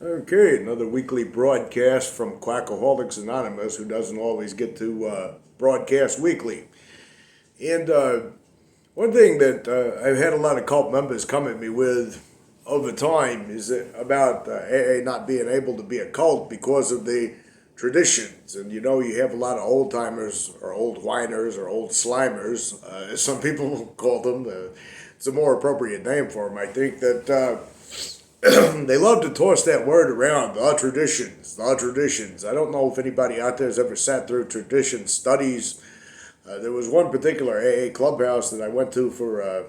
Okay, another weekly broadcast from Quackaholics Anonymous, who doesn't always get to broadcast weekly. And one thing that I've had a lot of cult members come at me with over time is about AA not being able to be a cult because of the traditions. And you have a lot of old timers, or old whiners, or old slimers, as some people call them. It's a more appropriate name for them, I think, that. They love to toss that word around, the traditions, the traditions. I don't know if anybody out there has ever sat through tradition studies. There was one particular AA clubhouse that I went to for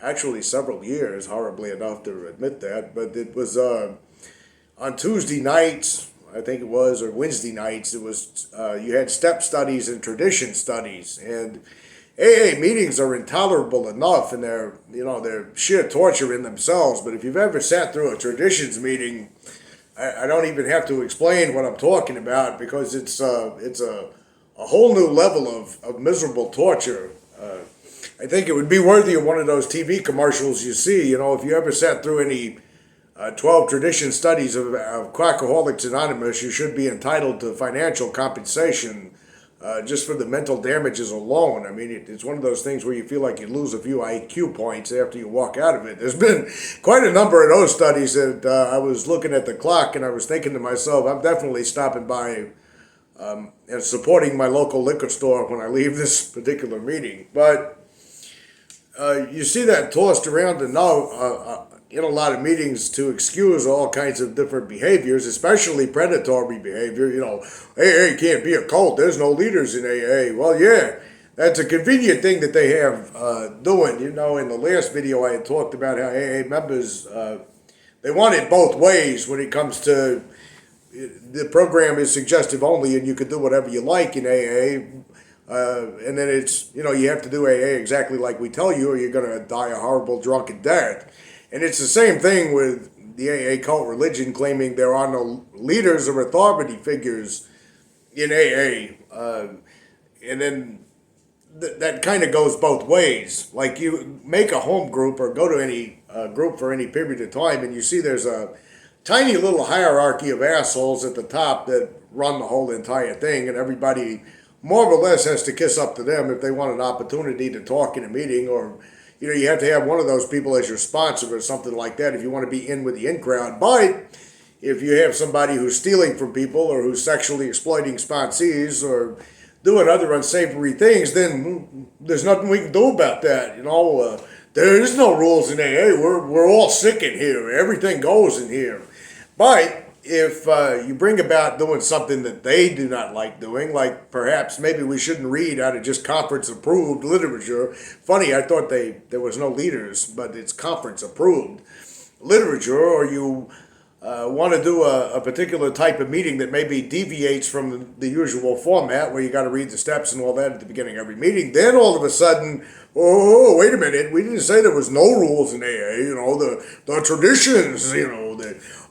actually several years, horribly enough to admit that, but it was on Tuesday nights, I think it was, or Wednesday nights. It was you had step studies and tradition studies, and AA meetings are intolerable enough, and they're sheer torture in themselves. But if you've ever sat through a traditions meeting, I don't even have to explain what I'm talking about, because it's a whole new level of miserable torture. I think it would be worthy of one of those TV commercials you see. If you ever sat through any 12 tradition studies of Quackaholics Anonymous, you should be entitled to financial compensation just for the mental damages alone. I mean, it's one of those things where you feel like you lose a few IQ points after you walk out of it. There's been quite a number of those studies that I was looking at the clock and I was thinking to myself, I'm definitely stopping by and supporting my local liquor store when I leave this particular meeting. But you see that tossed around and now in a lot of meetings to excuse all kinds of different behaviors, especially predatory behavior. AA can't be a cult. There's no leaders in AA. Well, yeah, that's a convenient thing that they have doing. In the last video I had talked about how AA members, they want it both ways when it comes to the program is suggestive only and you can do whatever you like in AA. And then it's, you have to do AA exactly like we tell you or you're going to die a horrible drunken death. And it's the same thing with the AA cult religion claiming there are no leaders or authority figures in AA. And then that kind of goes both ways. Like you make a home group or go to any group for any period of time and you see there's a tiny little hierarchy of assholes at the top that run the whole entire thing, and everybody more or less has to kiss up to them if they want an opportunity to talk in a meeting, or you have to have one of those people as your sponsor or something like that if you want to be in with the in crowd. But if you have somebody who's stealing from people or who's sexually exploiting sponsees or doing other unsavory things, then there's nothing we can do about that. There is no rules in AA. We're all sick in here. Everything goes in here. But if you bring about doing something that they do not like doing, like perhaps maybe we shouldn't read out of just conference-approved literature. Funny, I thought there was no leaders, but it's conference-approved literature, or you want to do a particular type of meeting that maybe deviates from the usual format where you got to read the steps and all that at the beginning of every meeting, then all of a sudden, oh, wait a minute, we didn't say there was no rules in AA, the traditions,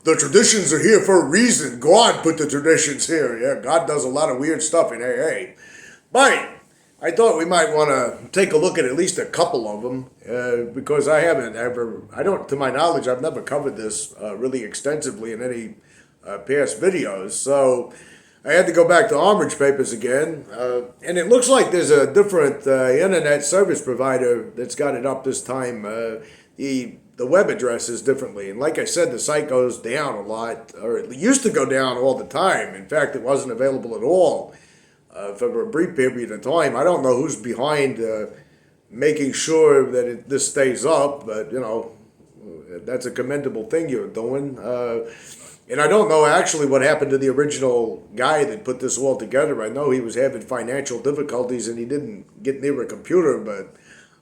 the traditions are here for a reason. God put the traditions here. Yeah, God does a lot of weird stuff in AA. But I thought we might want to take a look at least a couple of them because to my knowledge, I've never covered this really extensively in any past videos. So I had to go back to Armourage Papers again. And it looks like there's a different internet service provider that's got it up this time. The web address is differently. And like I said, the site goes down a lot, or it used to go down all the time. In fact, it wasn't available at all for a brief period of time. I don't know who's behind making sure that this stays up, but, that's a commendable thing you're doing. And I don't know actually what happened to the original guy that put this all together. I know he was having financial difficulties and he didn't get near a computer, but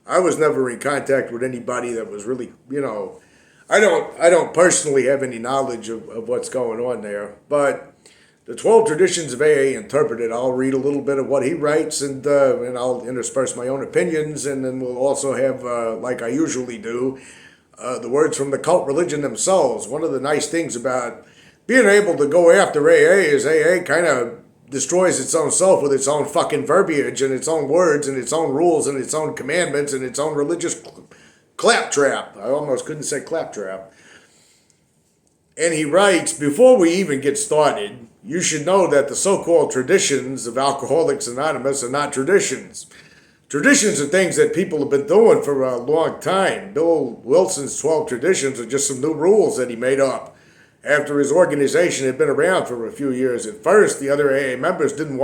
I was never in contact with anybody that was really, I don't personally have any knowledge of what's going on there. But the 12 Traditions of AA Interpreted, I'll read a little bit of what he writes and I'll intersperse my own opinions. And then we'll also have, like I usually do, the words from the cult religion themselves. One of the nice things about being able to go after AA is AA kind of destroys its own self with its own fucking verbiage and its own words and its own rules and its own commandments and its own religious claptrap. I almost couldn't say claptrap. And he writes, before we even get started, you should know that the so-called traditions of Alcoholics Anonymous are not traditions. Traditions are things that people have been doing for a long time. Bill Wilson's 12 traditions are just some new rules that he made up after his organization had been around for a few years. At first, the other AA members didn't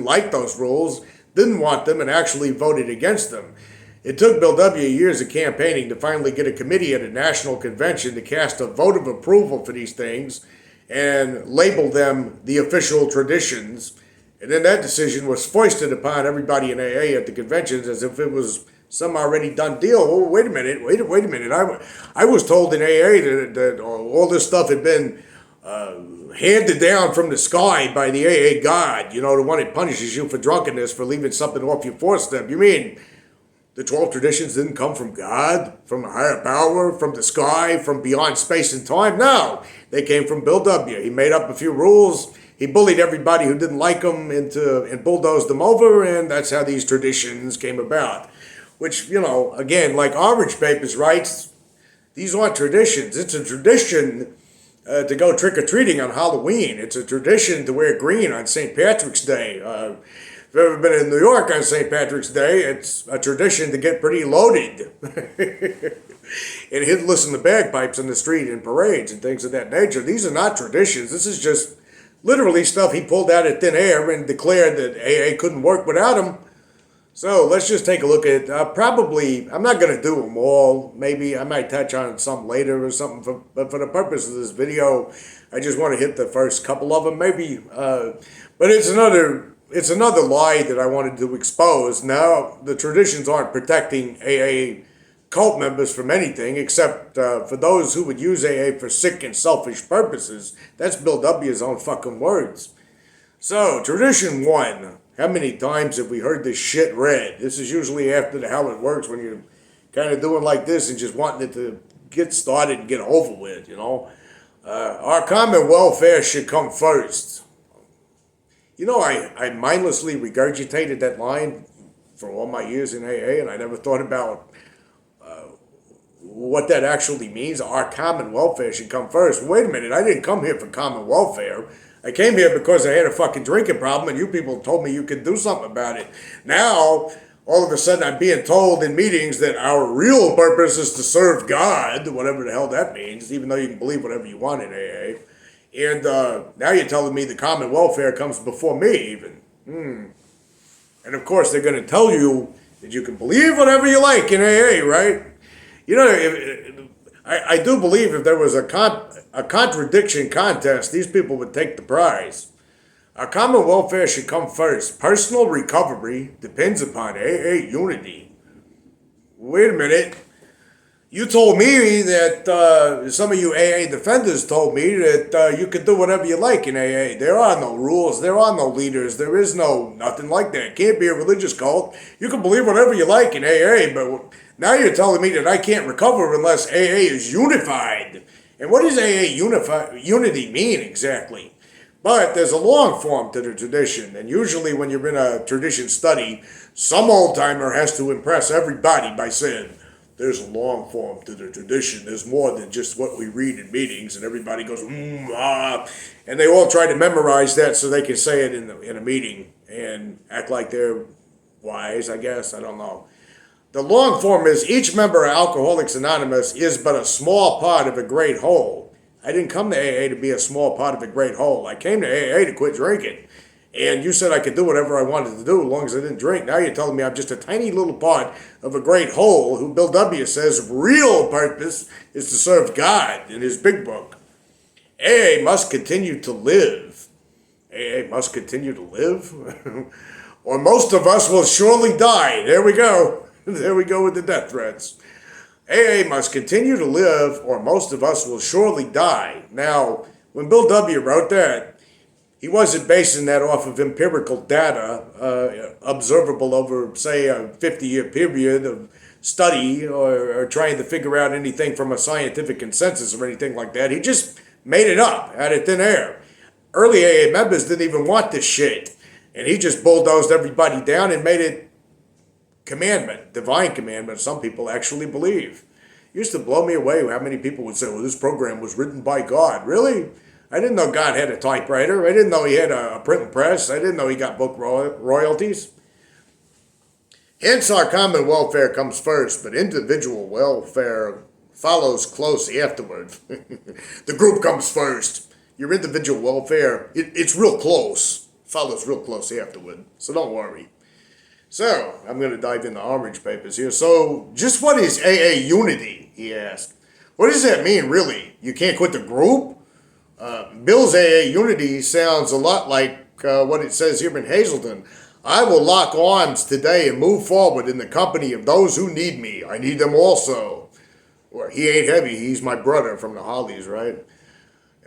like those rules, didn't want them, and actually voted against them. It took Bill W. years of campaigning to finally get a committee at a national convention to cast a vote of approval for these things and label them the official traditions. And then that decision was foisted upon everybody in AA at the conventions as if it was some already done deal. Oh, wait a minute. I was told in AA that all this stuff had been handed down from the sky by the AA God, the one that punishes you for drunkenness for leaving something off your four-step. You mean the 12 traditions didn't come from God, from a higher power, from the sky, from beyond space and time? No, they came from Bill W. He made up a few rules. He bullied everybody who didn't like him and bulldozed them over, and that's how these traditions came about. Which, again, like Orange Papers writes, these aren't traditions. It's a tradition to go trick-or-treating on Halloween. It's a tradition to wear green on St. Patrick's Day. If you've ever been in New York on St. Patrick's Day, it's a tradition to get pretty loaded. And he'd listen to bagpipes in the street and parades and things of that nature. These are not traditions. This is just literally stuff he pulled out of thin air and declared that AA couldn't work without him. So let's just take a look at I'm not going to do them all. Maybe I might touch on some later or something. But for the purpose of this video, I just want to hit the first couple of them. Maybe, but it's another lie that I wanted to expose. Now, the traditions aren't protecting AA cult members from anything except for those who would use AA for sick and selfish purposes. That's Bill W.'s own fucking words. So, tradition 1. How many times have we heard this shit read? This is usually after the How It Works, when you're kind of doing like this and just wanting it to get started and get over with, Our common welfare should come first. I mindlessly regurgitated that line for all my years in AA, and I never thought about what that actually means. Our common welfare should come first. Wait a minute, I didn't come here for common welfare. I came here because I had a fucking drinking problem, and you people told me you could do something about it. Now, all of a sudden, I'm being told in meetings that our real purpose is to serve God, whatever the hell that means, even though you can believe whatever you want in AA. And now you're telling me the common welfare comes before me, even. And of course, they're going to tell you that you can believe whatever you like in AA, right? I do believe if there was a contradiction contest, these people would take the prize. Our common welfare should come first. Personal recovery depends upon AA unity. Wait a minute. You told me that, some of you AA defenders told me that you could do whatever you like in AA. There are no rules. There are no leaders. There is nothing like that. It can't be a religious cult. You can believe whatever you like in AA, but now you're telling me that I can't recover unless AA is unified. And what does AA unity mean exactly? But there's a long form to the tradition, and usually when you're in a tradition study, some old-timer has to impress everybody by saying, there's a long form to the tradition. There's more than just what we read in meetings, and everybody goes, and they all try to memorize that so they can say it in a meeting and act like they're wise, I guess. I don't know. The long form is each member of Alcoholics Anonymous is but a small part of a great whole. I didn't come to AA to be a small part of a great whole. I came to AA to quit drinking. And you said I could do whatever I wanted to do as long as I didn't drink. Now you're telling me I'm just a tiny little part of a great whole who Bill W. says real purpose is to serve God in his big book. AA must continue to live. AA must continue to live? Or most of us will surely die. There we go. There we go with the death threats. AA must continue to live or most of us will surely die. Now, when Bill W. wrote that, he wasn't basing that off of empirical data, observable over, say, a 50-year period of study or trying to figure out anything from a scientific consensus or anything like that. He just made it up out of thin air. Early AA members didn't even want this shit. And he just bulldozed everybody down and made it commandment, divine commandment, some people actually believe. Used to blow me away how many people would say, well, this program was written by God. Really? I didn't know God had a typewriter. I didn't know he had a printing press. I didn't know he got book royalties. Hence, our common welfare comes first, but individual welfare follows close afterward. The group comes first. Your individual welfare, it's real close. Follows real close afterward. So don't worry. So, I'm going to dive into Orange Papers here. So, just what is AA unity, he asked. What does that mean, really? You can't quit the group? Bill's AA unity sounds a lot like what it says here in Hazleton. I will lock arms today and move forward in the company of those who need me. I need them also. Well, he ain't heavy. He's my brother from the Hollies, right?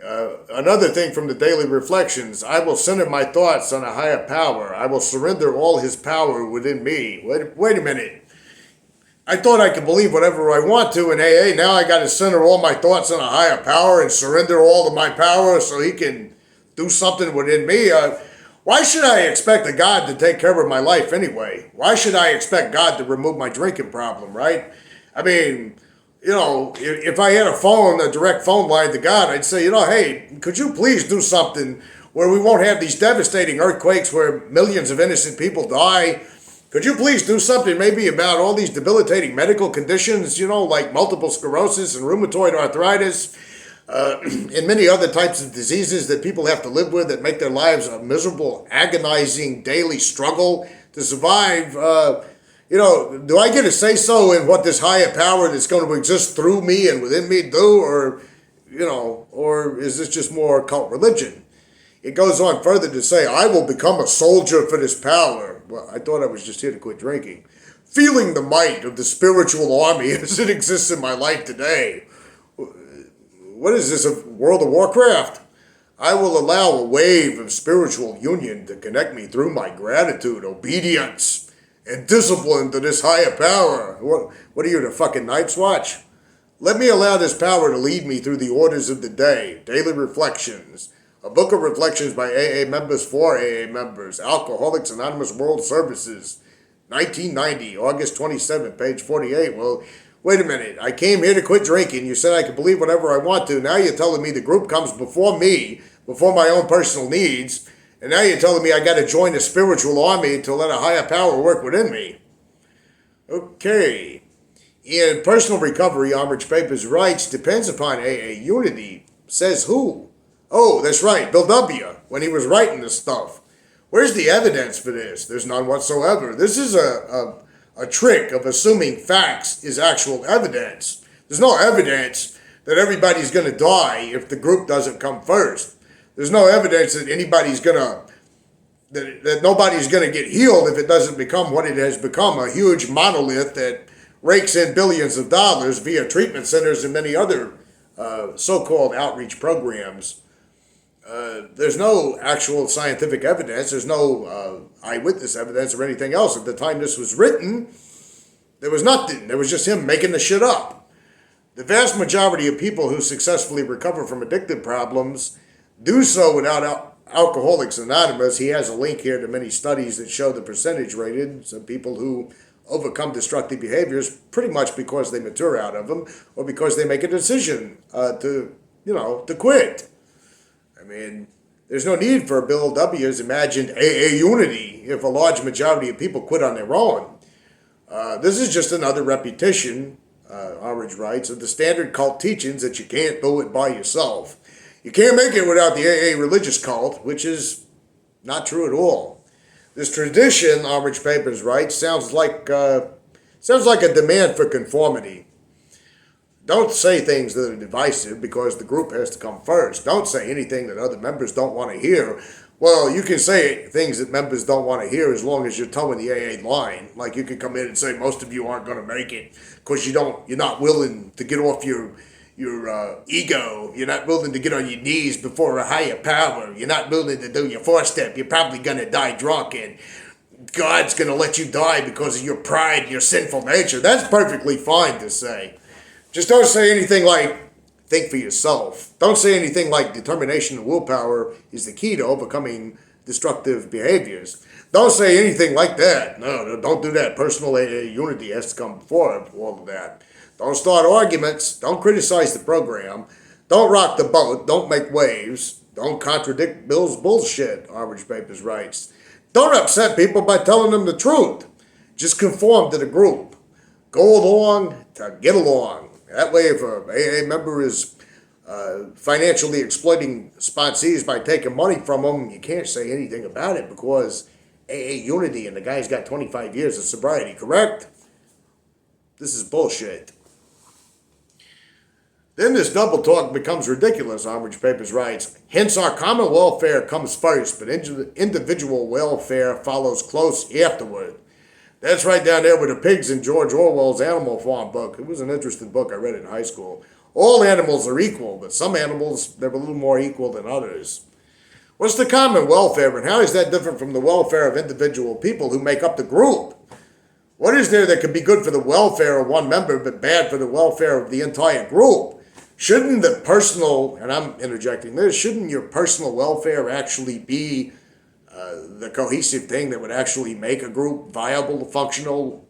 Another thing from the Daily Reflections, I will center my thoughts on a higher power. I will surrender all his power within me. Wait a minute. I thought I could believe whatever I want to in AA. Now I got to center all my thoughts on a higher power and surrender all of my power so he can do something within me. Why should I expect a God to take care of my life anyway? Why should I expect God to remove my drinking problem, right? I mean, you know, if I had a direct phone line to God, I'd say, hey, could you please do something where we won't have these devastating earthquakes where millions of innocent people die? Could you please do something maybe about all these debilitating medical conditions, like multiple sclerosis and rheumatoid arthritis, and many other types of diseases that people have to live with that make their lives a miserable, agonizing daily struggle to survive? Do I get a say-so in what this higher power that's going to exist through me and within me do, or is this just more cult religion? It goes on further to say, I will become a soldier for this power. Well, I thought I was just here to quit drinking. Feeling the might of the spiritual army as it exists in my life today. What is this, a World of Warcraft? I will allow a wave of spiritual union to connect me through my gratitude, obedience, and discipline to this higher power. What are you, the fucking Night's Watch? Let me allow this power to lead me through the orders of the day. Daily Reflections. A book of reflections by AA members for AA members. Alcoholics Anonymous World Services. 1990, August 27, page 48. Well, wait a minute. I came here to quit drinking. You said I could believe whatever I want to. Now you're telling me the group comes before me, before my own personal needs. And now you're telling me I got to join the spiritual army to let a higher power work within me. Okay. In Personal Recovery, Orange Papers writes, depends upon AA unity. Says who? Oh, that's right, Bill W., when he was writing this stuff. Where's the evidence for this? There's none whatsoever. This is a trick of assuming facts is actual evidence. There's no evidence that everybody's going to die if the group doesn't come first. There's no evidence that that nobody's going to get healed if it doesn't become what it has become, a huge monolith that rakes in billions of dollars via treatment centers and many other so-called outreach programs. There's no actual scientific evidence. There's no eyewitness evidence or anything else. At the time this was written, there was nothing. There was just him making the shit up. The vast majority of people who successfully recover from addictive problems do so without Alcoholics Anonymous. He has a link here to many studies that show the percentage rated. Some people who overcome destructive behaviors pretty much because they mature out of them or because they make a decision to quit. I mean, there's no need for Bill W.'s imagined AA unity if a large majority of people quit on their own. This is just another repetition, Orange writes, of the standard cult teachings that you can't do it by yourself. You can't make it without the AA religious cult, which is not true at all. This tradition, Orange Papers writes, sounds like a demand for conformity. Don't say things that are divisive because the group has to come first. Don't say anything that other members don't want to hear. Well, you can say things that members don't want to hear as long as you're towing the AA line. Like you can come in and say most of you aren't going to make it because you're not willing to get off your ego. You're not willing to get on your knees before a higher power. You're not willing to do your 4-step. You're probably going to die drunk and God's going to let you die because of your pride and your sinful nature. That's perfectly fine to say. Just don't say anything like, think for yourself. Don't say anything like determination and willpower is the key to overcoming destructive behaviors. Don't say anything like that. No, don't do that. Personal AA unity has to come before all of that. Don't start arguments. Don't criticize the program. Don't rock the boat. Don't make waves. Don't contradict Bill's bullshit, Orange Papers writes. Don't upset people by telling them the truth. Just conform to the group. Go along to get along. That way, if a AA member is financially exploiting sponsees by taking money from them, you can't say anything about it because AA unity and the guy's got 25 years of sobriety, correct? This is bullshit. Then this double talk becomes ridiculous, Orange Papers writes. Hence our common welfare comes first, but individual welfare follows close afterward. That's right down there with the pigs in George Orwell's Animal Farm book. It was an interesting book. I read it in high school. All animals are equal, but some animals, they're a little more equal than others. What's the common welfare, and how is that different from the welfare of individual people who make up the group? What is there that could be good for the welfare of one member but bad for the welfare of the entire group? Shouldn't the personal, and I'm interjecting this, shouldn't your personal welfare actually be the cohesive thing that would actually make a group viable, functional,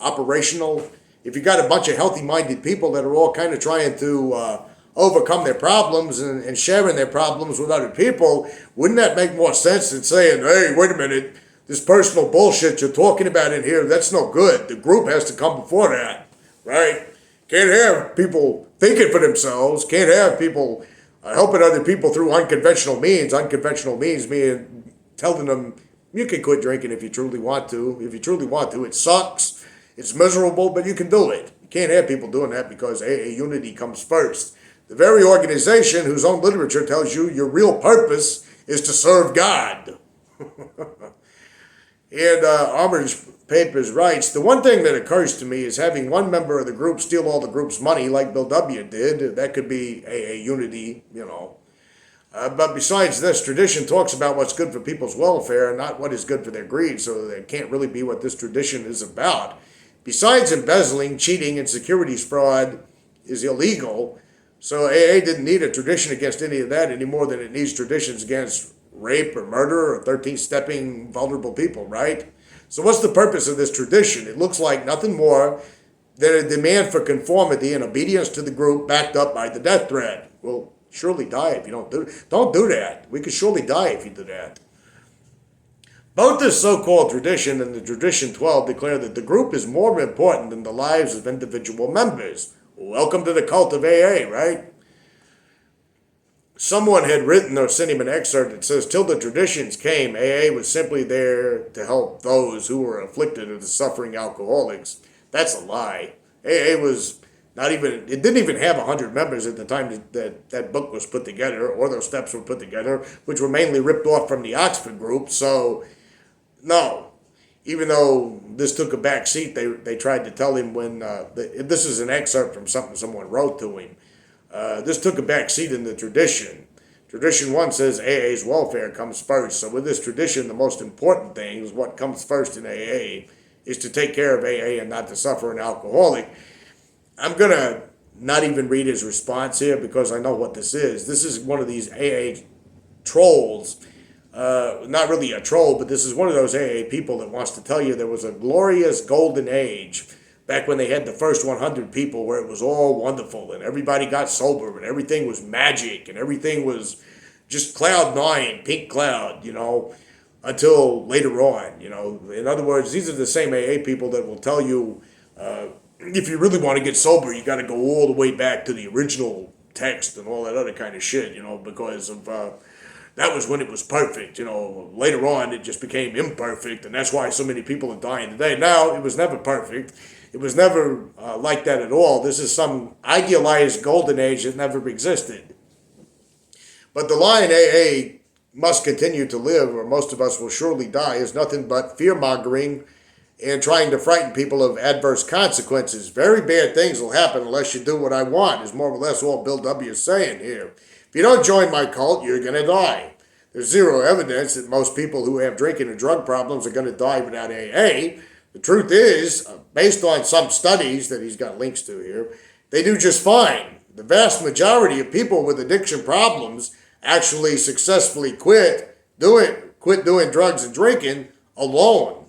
operational? If you got a bunch of healthy-minded people that are all kind of trying to overcome their problems and sharing their problems with other people, wouldn't that make more sense than saying, hey, wait a minute, this personal bullshit you're talking about in here, that's no good. The group has to come before that, right? Can't have people thinking for themselves. Can't have people helping other people through unconventional means. Unconventional means meaning telling them, you can quit drinking if you truly want to. If you truly want to, it sucks. It's miserable, but you can do it. You can't have people doing that because AA unity comes first. The very organization whose own literature tells you your real purpose is to serve God. And Orange Papers writes, the one thing that occurs to me is having one member of the group steal all the group's money like Bill W. did. That could be AA unity, you know. But besides this, tradition talks about what's good for people's welfare, not what is good for their greed, so it can't really be what this tradition is about. Besides embezzling, cheating, and securities fraud is illegal, so AA didn't need a tradition against any of that any more than it needs traditions against rape or murder or 13-stepping vulnerable people, right? So what's the purpose of this tradition? It looks like nothing more than a demand for conformity and obedience to the group backed up by the death threat. We'll surely die if you don't do it. Don't do that. We could surely die if you do that. Both this so-called tradition and the Tradition 12 declare that the group is more important than the lives of individual members. Welcome to the cult of AA, right? Someone had written or sent him an excerpt that says, till the traditions came, AA was simply there to help those who were afflicted of the suffering alcoholics. That's a lie. AA was not even, it didn't even have 100 members at the time that book was put together, or those steps were put together, which were mainly ripped off from the Oxford group. So, no. Even though this took a back seat, they tried to tell him when, this is an excerpt from something someone wrote to him. This took a back seat in the tradition. Tradition 1 says AA's welfare comes first. So with this tradition, the most important thing is what comes first in AA is to take care of AA and not to suffer an alcoholic. I'm going to not even read his response here because I know what this is. This is one of these AA trolls. Not really a troll, but this is one of those AA people that wants to tell you there was a glorious golden age back when they had the first 100 people where it was all wonderful and everybody got sober and everything was magic and everything was just cloud nine, pink cloud, you know, until later on, you know. In other words, these are the same AA people that will tell you if you really want to get sober, you got to go all the way back to the original text and all that other kind of shit, you know, because of that was when it was perfect, you know. Later on, it just became imperfect, and that's why so many people are dying today. Now, it was never perfect. It was never like that at all. This is some idealized golden age that never existed. But the line AA must continue to live, or most of us will surely die, is nothing but fear-mongering and trying to frighten people of adverse consequences. Very bad things will happen unless you do what I want, is more or less all Bill W. is saying here. If you don't join my cult, you're going to die. There's zero evidence that most people who have drinking and drug problems are going to die without AA. The truth is, based on some studies that he's got links to here, they do just fine. The vast majority of people with addiction problems actually successfully quit doing drugs and drinking alone.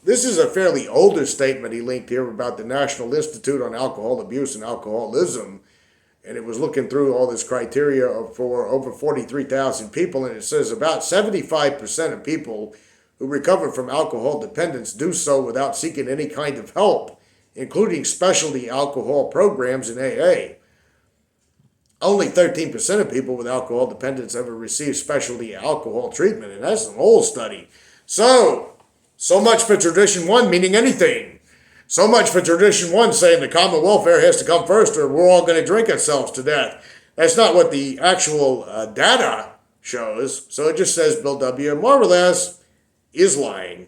This is a fairly older statement he linked here about the National Institute on Alcohol Abuse and Alcoholism. And it was looking through all this criteria for over 43,000 people. And it says about 75% of people who recover from alcohol dependence do so without seeking any kind of help, including specialty alcohol programs in AA. Only 13% of people with alcohol dependence ever receive specialty alcohol treatment, and that's an old study. So much for tradition one meaning anything. So much for tradition one saying the common welfare has to come first or we're all going to drink ourselves to death. That's not what the actual data shows. So it just says Bill W. more or less is lying.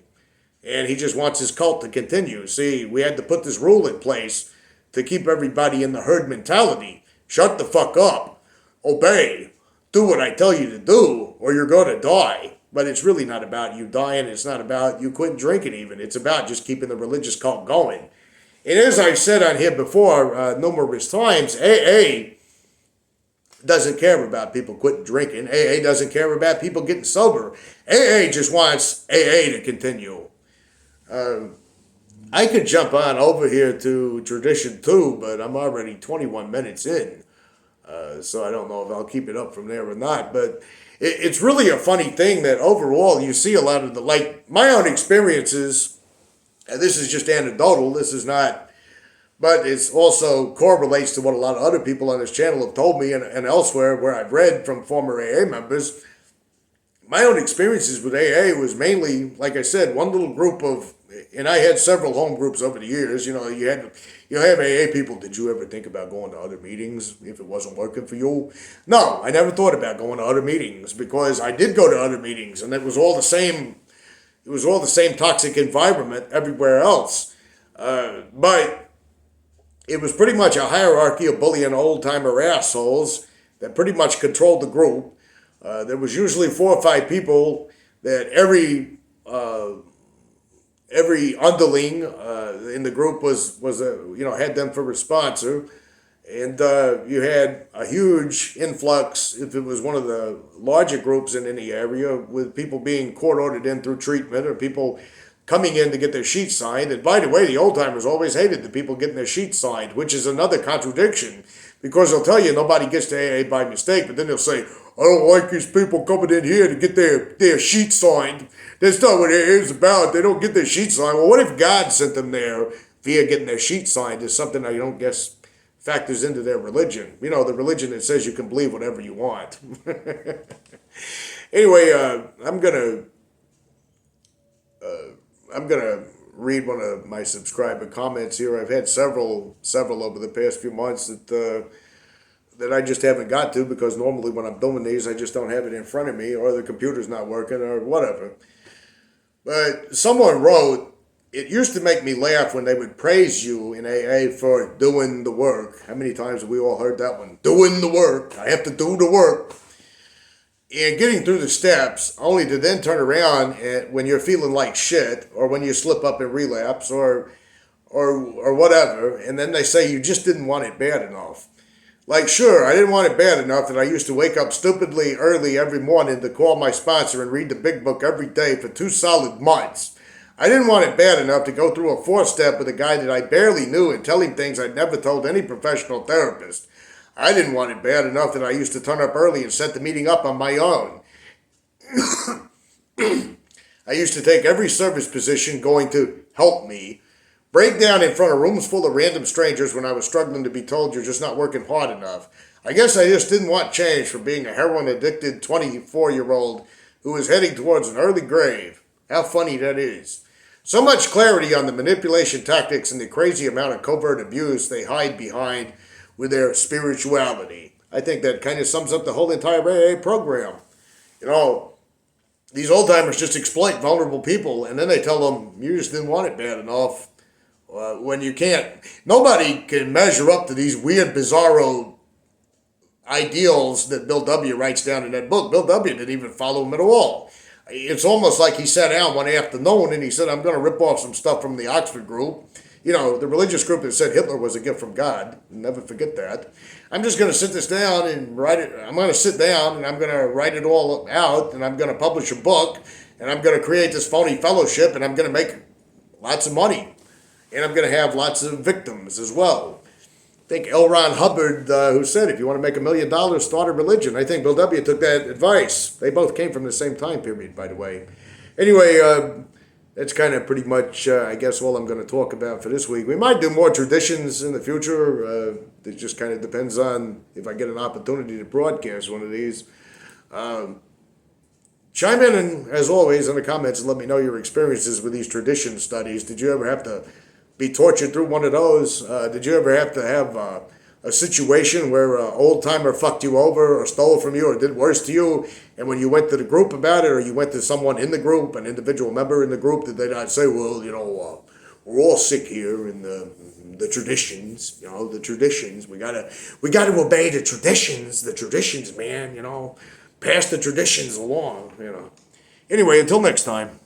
And he just wants his cult to continue. See, we had to put this rule in place to keep everybody in the herd mentality. Shut the fuck up. Obey. Do what I tell you to do, or you're going to die. But it's really not about you dying. It's not about you quitting drinking even. It's about just keeping the religious cult going. And as I've said on here before numerous times, AA doesn't care about people quitting drinking. AA doesn't care about people getting sober. AA just wants AA to continue. I could jump on over here to Tradition 2, but I'm already 21 minutes in. So I don't know if I'll keep it up from there or not. But it's really a funny thing that overall you see a lot of like my own experiences, and this is just anecdotal, this is not, but it's also correlates to what a lot of other people on this channel have told me and elsewhere where I've read from former AA members. My own experiences with AA was mainly, like I said, one little group of, and I had several home groups over the years. You know, you have AA people. Did you ever think about going to other meetings if it wasn't working for you? No, I never thought about going to other meetings because I did go to other meetings, and it was all the same. It was all the same toxic environment everywhere else. But it was pretty much a hierarchy of bullying old-timer assholes that pretty much controlled the group. There was usually 4 or 5 people that every underling in the group was had them for a sponsor, and you had a huge influx if it was one of the larger groups in any area with people being court ordered in through treatment or people coming in to get their sheets signed. And by the way, the old timers always hated the people getting their sheets signed, which is another contradiction because they'll tell you nobody gets to AA by mistake, but then they'll say, I don't like these people coming in here to get their sheets signed. That's not what it is about. They don't get their sheets signed. Well, what if God sent them there via getting their sheets signed? Is something I don't guess factors into their religion. You know, the religion that says you can believe whatever you want. Anyway, I'm gonna read one of my subscriber comments here. I've had several over the past few months that I just haven't got to because normally when I'm doing these, I just don't have it in front of me or the computer's not working or whatever. But someone wrote, it used to make me laugh when they would praise you in AA for doing the work. How many times have we all heard that one? Doing the work. I have to do the work. And getting through the steps, only to then turn around when you're feeling like shit or when you slip up and relapse or whatever, and then they say you just didn't want it bad enough. Like, sure, I didn't want it bad enough that I used to wake up stupidly early every morning to call my sponsor and read the big book every day for 2 solid months. I didn't want it bad enough to go through a 4-step with a guy that I barely knew and tell him things I'd never told any professional therapist. I didn't want it bad enough that I used to turn up early and set the meeting up on my own. I used to take every service position going to help me, break down in front of rooms full of random strangers when I was struggling to be told you're just not working hard enough. I guess I just didn't want change from being a heroin-addicted 24-year-old who was heading towards an early grave. How funny that is. So much clarity on the manipulation tactics and the crazy amount of covert abuse they hide behind with their spirituality. I think that kind of sums up the whole entire AA program. You know, these old-timers just exploit vulnerable people, and then they tell them, you just didn't want it bad enough. When you can't, nobody can measure up to these weird, bizarro ideals that Bill W. writes down in that book. Bill W. didn't even follow them at all. It's almost like he sat down one afternoon and he said, I'm going to rip off some stuff from the Oxford group. You know, the religious group that said Hitler was a gift from God. Never forget that. I'm just going to sit this down and write it. I'm going to sit down and I'm going to write it all out and I'm going to publish a book and I'm going to create this phony fellowship and I'm going to make lots of money. And I'm going to have lots of victims as well. I think L. Ron Hubbard, who said, if you want to make $1 million, start a religion. I think Bill W. took that advice. They both came from the same time period, by the way. Anyway, that's kind of pretty much, I guess, all I'm going to talk about for this week. We might do more traditions in the future. It just kind of depends on if I get an opportunity to broadcast one of these. Chime in, and, as always, in the comments and let me know your experiences with these tradition studies. Did you ever have to be tortured through one of those? Did you ever have to have a situation where an old-timer fucked you over or stole from you or did worse to you, and when you went to the group about it, or you went to someone in the group, an individual member in the group, did they not say, well, we're all sick here in the traditions, the traditions. We gotta obey the traditions, man, pass the traditions along, Anyway, until next time.